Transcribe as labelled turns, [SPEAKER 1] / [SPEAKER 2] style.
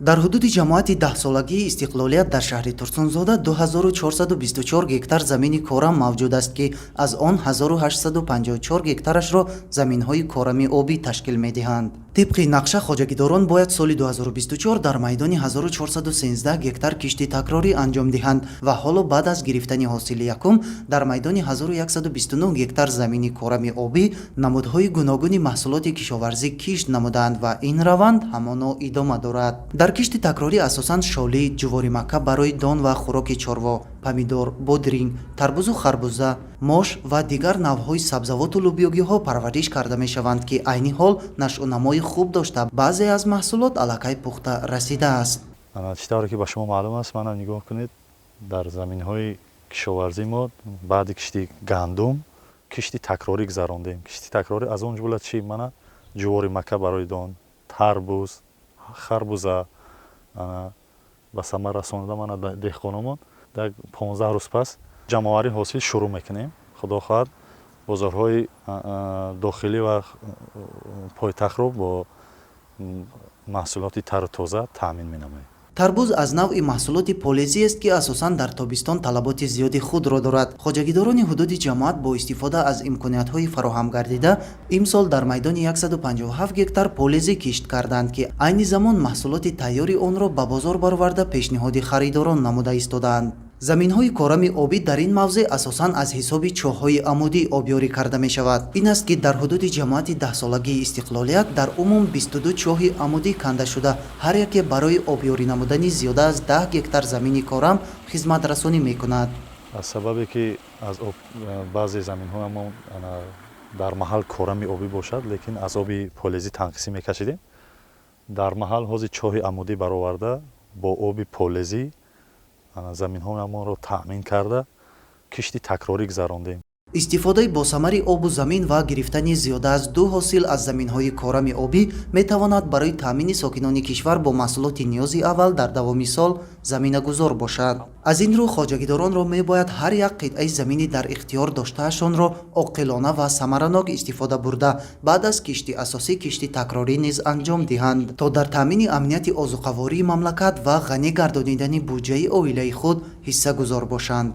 [SPEAKER 1] дар ҳудуди ҷамоати 10-солагии истиқлолият дар шаҳри Турсунзода 2424 гектар замини корам мавҷуд аст ки аз он 1854 гектарашро заминҳои корами обӣ ташкил медиҳанд. тибқи нақша хоҷагидорон бояд соли 2024 дар майдони 1413 гектар кишти такрорӣ анҷом диҳанд ва ҳоло баъд аз гирифтани ҳосили якум дар майдони 1129 гектар замини корами обӣ намудҳои гуногуни маҳсулоти кишоварзӣ кишт намуданд ва ин раванд ҳамоно идома дорад. дар кишти такрорӣ асосан шолӣ, ҷувори макка барои дон ва хӯроки чорво, помидор, бодринг, тарбузу харбуза, мош ва дигар навъҳои сабзавоту лӯбиёгиҳо парвариш карда мешаванд ки айни ҳол нашъунамои хуб дошта баъзе аз маҳсулот аллакай пухта расидааст.
[SPEAKER 2] чӣ тавре ки ба шумо маълум аст, мана нигоҳ кунед, дар заминҳои кишоварзӣ мо баъди кишти гандум кишти такрорӣ гузарондем. кишти такрорӣ аз он ҷумла чӣ? Мана ҷувори макка барои дон, тарбуз, харбуза ба самар расонида мана деҳқономон дар 15 рӯз пас ҷамъоварии ҳосил шурӯъ мекунем. худо хоҳад бозорҳои дохилӣ ва пойтахтро бо маҳсулоти тару тоза таъмин менамоем.
[SPEAKER 1] тарбуз аз навъи маҳсулоти полезиест ки асосан дар тобистон талаботи зиёди худро дорад. хоҷагидорони ҳудуди ҷамоат бо истифода аз имкониятҳои фароҳам гардида имсол дар майдони 157 гектар полезӣ кишт карданд ки айни замон маҳсулоти тайёри онро ба бозор бароварда пешниҳоди харидорон намуда истодаанд. заминҳои корами обӣ дар ин мавзеъ асосан аз ҳисоби чоҳҳои амудӣ обёрӣ карда мешавад. ин аст ки дар ҳудуди ҷамоати 10-солагии истиқлолият дар умум 22 чоҳи амудӣ канда шуда ҳар яке барои обёрӣ намудани зиёда аз 10 гектар замини корам хизматрасонӣ мекунад.
[SPEAKER 2] аз сабабе ки аз баъзе заминҳоямон дар маҳал корами обӣ бошад, лекин аз оби полезӣ танқисӣ мекашидем, дар маҳал ҳозир чоҳи амудӣ бароварда бо оби полезӣ заминҳоямонро таъмин карда кишти такрорӣ гузарондем.
[SPEAKER 1] истифодаи босамари обу замин ва гирифтани зиёда аз 2 ҳосил аз заминҳои корами обӣ метавонад барои таъмини сокинони кишвар бо маҳсулоти ниёзи аввал дар давоми сол заминагузор бошад. аз ин рӯ хоҷагидоронро мебояд ҳар як қитъаи замини дар ихтиёр доштаашонро оқилона ва самаранок истифода бурда баъд аз кишти асосӣ кишти такрорӣ низ анҷом диҳанд то дар таъмини амнияти озуқавории мамлакат ва ғанӣ гардонидани буҷаи оилаи худ ҳиссагузор бошанд.